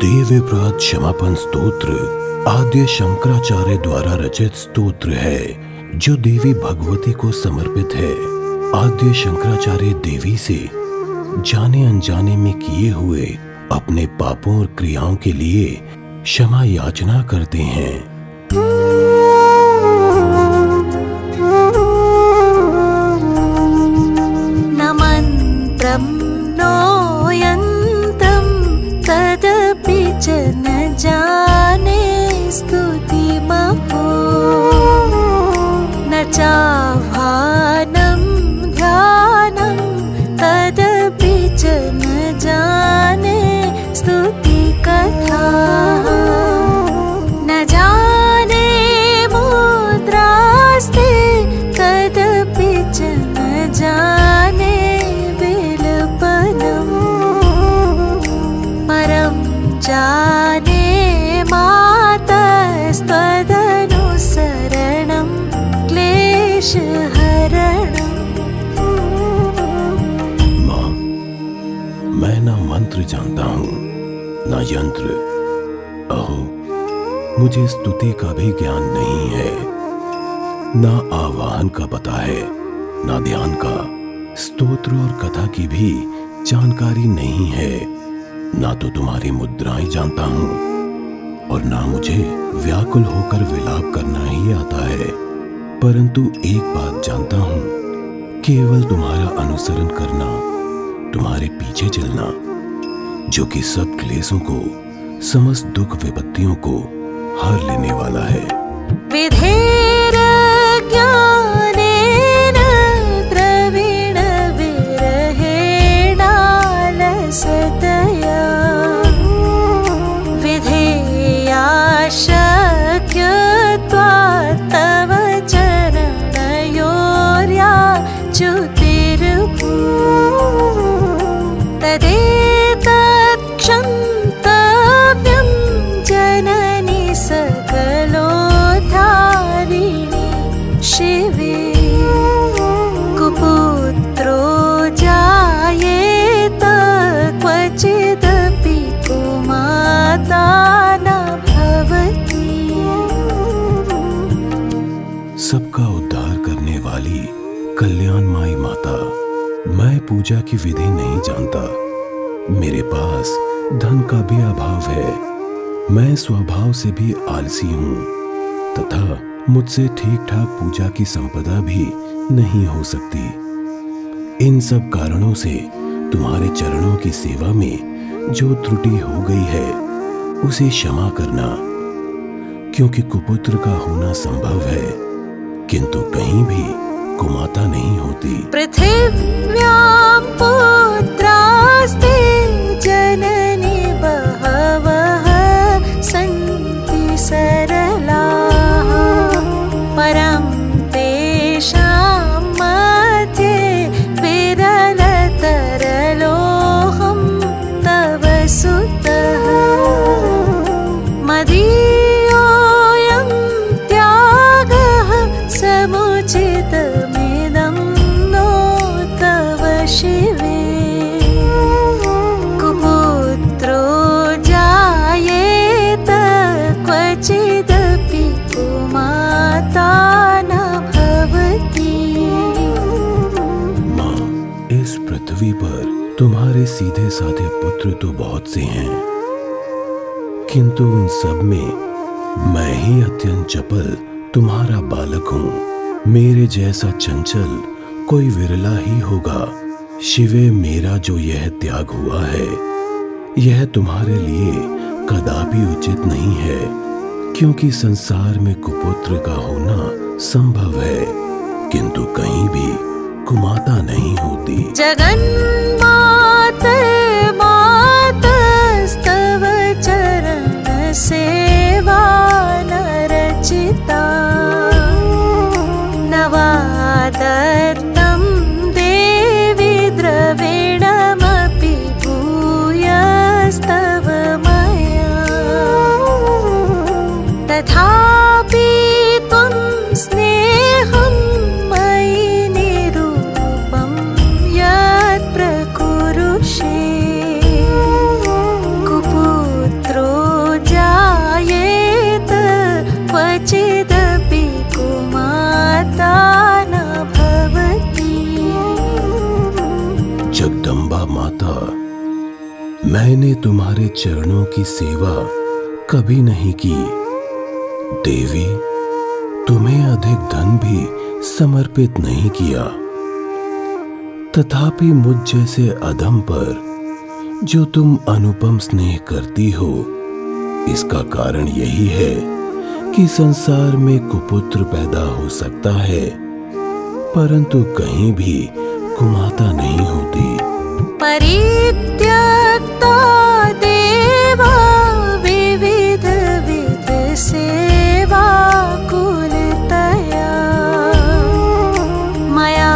देवव्रत क्षमापन स्तोत्र आद्य शंकराचार्य द्वारा रचित स्तोत्र है जो देवी भगवती को समर्पित है। आद्य शंकराचार्य देवी से जाने अनजाने में किए हुए अपने पापों और क्रियाओं के लिए क्षमा याचना करते हैं। न मन्त्रं नो यन्त्रं तदपि च न जाने स्तुतिमहो न चाह्वानं ध्यानं तदपि च न जाने स्तुतिकथा न जाने मुद्रास्ते तदपि च न जाने विलपनम् परं जाने मातस्त्वदनुसरणं क्लेशहरणम्। माँ, मैं ना मंत्र जानता हूँ ना यंत्र। अहो, मुझे स्तुति का भी ज्ञान नहीं है, ना आवाहन का पता है, ना ध्यान का। स्तोत्र और कथा की भी जानकारी नहीं है। ना तो तुम्हारी मुद्राएं जानता हूँ और ना मुझे व्याकुल होकर विलाप करना ही आता है। परंतु एक बात जानता हूँ, केवल तुम्हारा अनुसरण करना, तुम्हारे पीछे चलना, जो कि सब क्लेशों को, समस्त दुख विपत्तियों को हर लेने वाला है। विधेर ज्ञानेन द्रविण विरहेणालसतया विधेया शक्यत्वात् तव चरणयोर्याच्युतिर्भू तदेतत् क्षन्तव्यं जननि सकलोद्धारिणि शिवे कुपुत्रो जायेत क्वचिदपि कुमाता न भवति। सबका उद्धार करने वाली कल्याणमयी माता, मैं पूजा की विधि नहीं जानता। मेरे पास धन का भी अभाव है। मैं स्वभाव से भी आलसी हूँ तथा मुझसे ठीक ठाक पूजा की संपदा भी नहीं हो सकती। इन सब कारणों से तुम्हारे चरणों की सेवा में जो त्रुटि हो गई है उसे क्षमा करना, क्योंकि कुपुत्र का होना संभव है किंतु कहीं भी कुमाता नहीं होती। पृथिव्यां पुत्रास्ते जननि बहवः सन्ति सरलाः परं तेषां मध्ये विरलतरलोऽहं तव सुतः मदीयोऽयं त्यागः समुचितमिदं नो तव शिवे कुपुत्रो जायेत क्वचिदपि कुमाता न भवति। माँ, इस पृथ्वी पर तुम्हारे सीधे साधे पुत्र तो बहुत से हैं, किंतु उन सब में मैं ही अत्यंत चपल तुम्हारा बालक हूँ। मेरे जैसा चंचल कोई विरला ही होगा। शिवे, मेरा जो यह त्याग हुआ है यह तुम्हारे लिए कदापि उचित नहीं है, क्योंकि संसार में कुपुत्र का होना संभव है किंतु कहीं भी कुमाता नहीं होती। जगन्मातर्मातस्तव चरण सेवा न रचिता नवादर्तं देवी द्रविणमपि भूयस्तव मया तथापि त्वं स्नेहं मयि निरूपं यत् प्रकुरुषे मैंने तुम्हारे चरणों की सेवा कभी नहीं की। देवी, तुम्हें अधिक धन भी समर्पित नहीं किया। तथापि मुझ जैसे अधम पर जो तुम अनुपम स्नेह करती हो, इसका कारण यही है कि संसार में कुपुत्र पैदा हो सकता है, परंतु कहीं भी कुमाता नहीं होती। परित्यक्ता देवा विविध विध सेवा कुलतया मया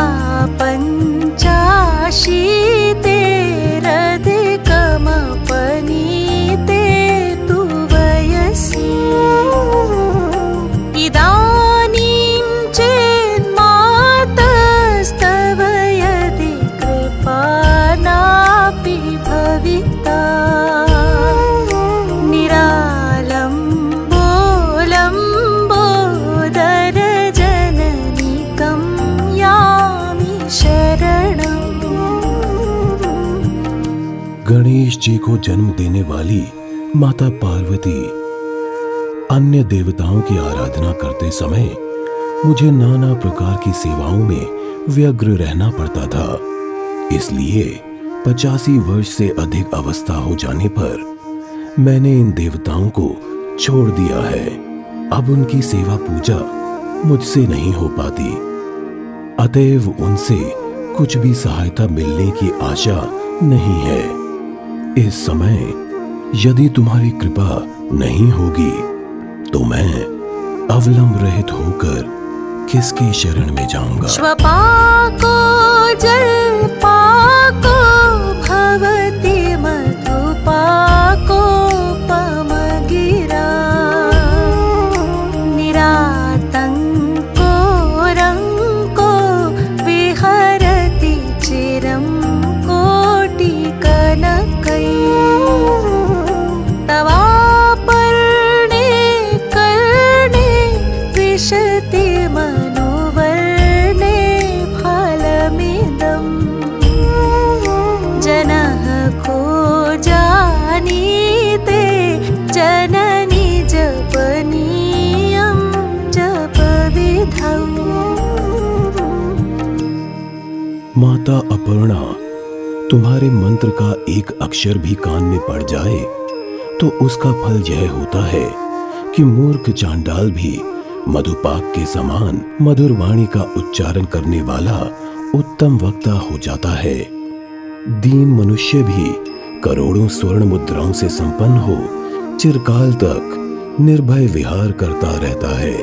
पञ्चाशीतेरधिकमपनीते तु वयसि इदानीं चेन्मातस्तव यदि कृपा नापि भविता निरालम्बोलम्बोदरजननीकं यामि शरणम्। गणेश जी को जन्म देने वाली माता पार्वती अन्य देवताओं की आराधना करते समय मुझे नाना प्रकार की सेवाओं में व्यग्र रहना पड़ता था। इसलिए 85 वर्ष से अधिक अवस्था हो जाने पर मैंने इन देवताओं को छोड़ दिया है। अब उनकी सेवा पूजा मुझसे नहीं हो पाती, अतएव उनसे कुछ भी सहायता मिलने की आशा नहीं है। इस समय यदि तुम्हारी कृपा नहीं होगी तो मैं अवलंब रहित होकर किसके शरण में जाऊंगा? श्वपाको जलपाको भवति मधुपाको पमगिरा निरातङ्को रङ्को विहरति चिरं कोटिकनकै तवापर्णे कर्णे विशति मनुवर्णे फलमिदम् जनः को जानीते जननी जपनीयं जपविधौ। माता अपर्णा, तुम्हारे मंत्र का एक अक्षर भी कान में पड़ जाए तो उसका फल यह होता है कि मूर्ख चांडाल भी मधुपाक के समान मधुर वाणी का उच्चारण करने वाला उत्तम वक्ता हो जाता है। दीन मनुष्य भी करोड़ों स्वर्ण मुद्राओं से संपन्न हो चिरकाल तक निर्भय विहार करता रहता है।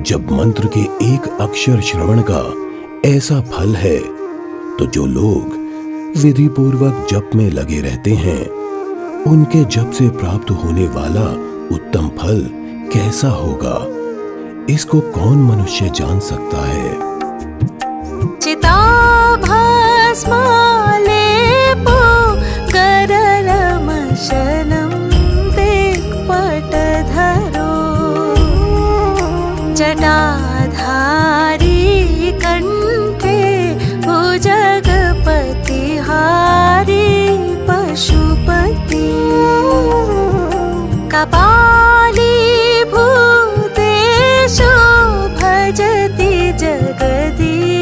जब मंत्र के एक अक्षर श्रवण का ऐसा फल है तो जो लोग विधि पूर्वक जप में लगे रहते हैं, उनके जप से प्राप्त होने वाला उत्तम फल कैसा होगा, इसको कौन मनुष्य जान सकता है? चिताभस्मालेपो करलमशनं दिक्पटधरो जटाधारी कंठे भुजगपतिहारी पशुपति कपाली भूतेशो भजति जगदीशैकपदवी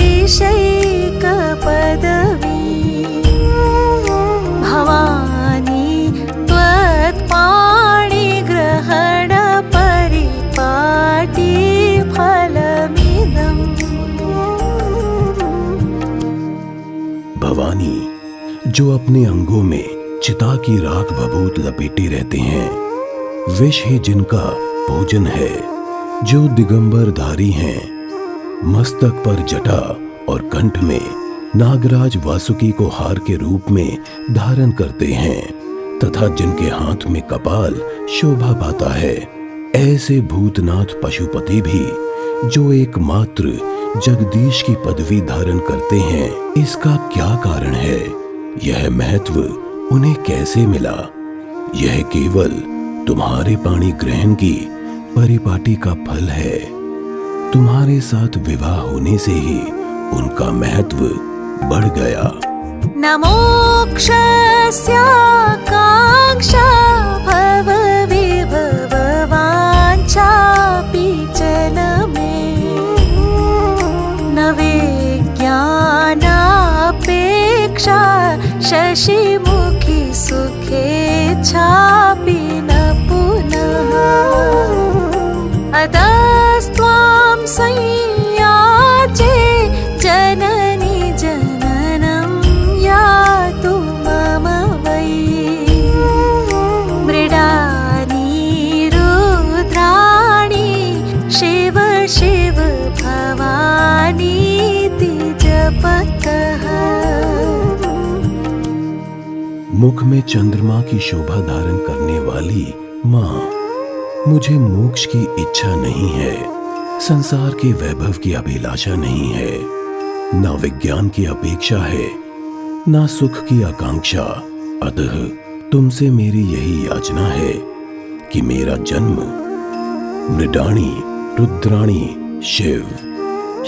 भवानी त्वत्पाणिग्रहण परिपाटी फलमिदम्। भवानी, जो अपने अंगों में चिता की राख बबूत लपेटे रहते हैं, विष ही जिनका भोजन है, जो दिगंबर धारी हैं, मस्तक पर जटा और कंठ में नागराज वासुकी को हार के रूप में धारण करते हैं तथा जिनके हाथ में कपाल शोभा पाता है, ऐसे भूतनाथ पशुपति भी जो एकमात्र जगदीश की पदवी धारण करते हैं, इसका क्या कारण है? यह महत्व उन्हें कैसे मिला? यह केवल तुम्हारे पाणी ग्रहण की परिपाटी का फल है। तुम्हारे साथ विवाह होने से ही उनका महत्व बढ़ गया। न मोक्षस्य शशिमुखी सुखेच्छापि न पुनः अतस्त्वां संयाचे जननी जननं यातु मम वै मृडानी रुद्राणि शिव शिव भवानीति जपतः। मुख में चंद्रमा की शोभा धारण करने वाली माँ, मुझे मोक्ष की इच्छा नहीं है, संसार के वैभव की अभिलाषा नहीं है, ना विज्ञान की अपेक्षा है, ना सुख की आकांक्षा। अतः तुमसे मेरी यही याचना है कि मेरा जन्म मृडाणी, रुद्राणी, शिव,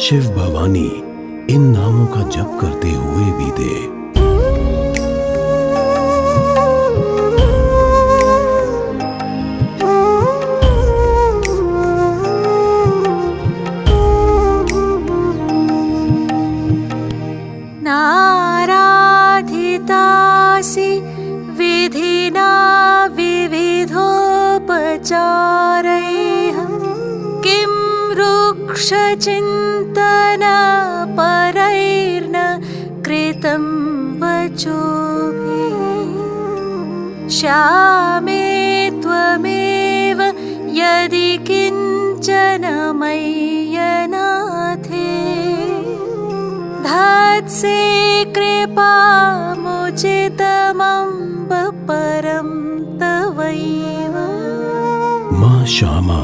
शिव भवानी इन नामों का जप करते हुए बीते। नाराधितासि विधिना विविधोपचारैः किं वृक्षचिन्तनपरैर्न कृतं वचोभिः श्यामे त्वमेव यदि किञ्चन मय्यनाथे धत्से कृपामुचितमम्ब परं तवैव। माँ श्यामा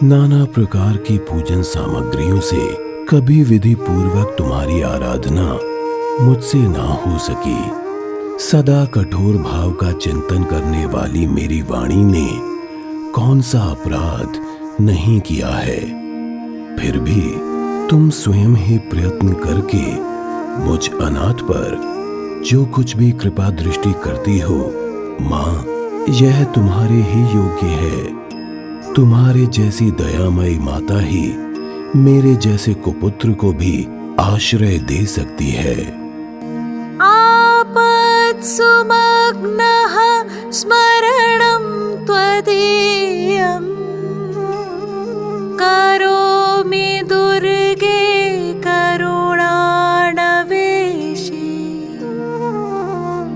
नाना प्रकार की पूजन सामग्रियों से कभी विधि पूर्वक तुम्हारी आराधना मुझसे ना हो सकी। सदा कठोर भाव का चिंतन करने वाली मेरी वाणी ने कौन सा अपराध नहीं किया है, फिर भी तुम स्वयं ही प्रयत्न करके मुझ अनाथ पर जो कुछ भी कृपा दृष्टि करती हो, माँ यह तुम्हारे ही योग्य है। तुम्हारे जैसी दयामयी माता ही मेरे जैसे कुपुत्र को भी आश्रय दे सकती है। आपत्सुमग्नः स्मरणं त्वदीयं करोमि दुर्गे करुणाणवेशे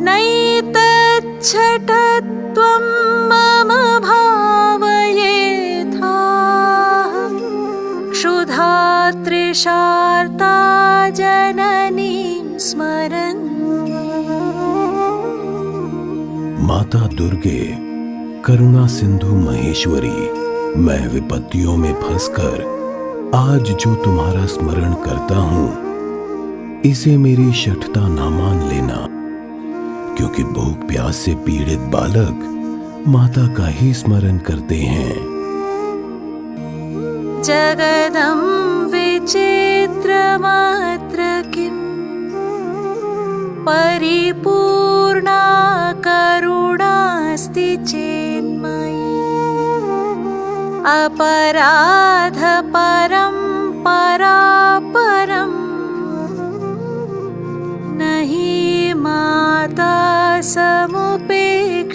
नैतच्छटत्वं मम भावयेथाः क्षुधा तृषार्ता जननीं स्मरन्ति। माता दुर्गे, करुणा सिंधु महेश्वरी, मैं विपत्तियों में फंसकर आज जो तुम्हारा स्मरण करता हूँ, इसे मेरी शठता ना मान लेना, क्योंकि भूख प्यास से पीड़ित बालक माता का ही स्मरण करते हैं। जगदं विचित्रमात्र किं परिपूर्णा करुणास्ति चेन्मयि अपराध परं परापरं नहि माता समुपेक्षते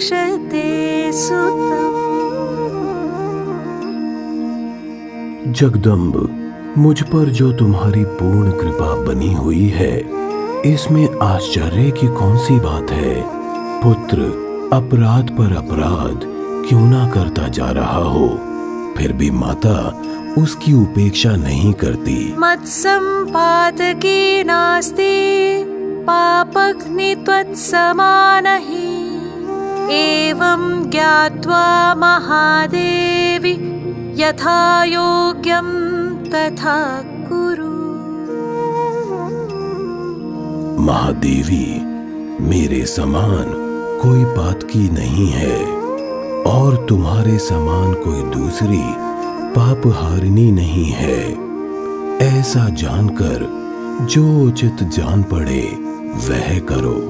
सुतम्। जगदम्ब, मुझ पर जो तुम्हारी पूर्ण कृपा बनी हुई है, इसमें आश्चर्य की कौन सी बात है। पुत्र अपराध पर अपराध क्यों ना करता जा रहा हो, फिर भी माता उसकी उपेक्षा नहीं करती। मत्सम्पादकी नास्ति पापग्नि त्वत्समानहि एवं ज्ञात्वा महादेवी यथा योग्यं तथा कुरु। महादेवी, मेरे समान कोई पातकी नहीं है और तुम्हारे समान कोई दूसरी पापहारिणी नहीं है। ऐसा जानकर जो उचित जान पड़े वह करो।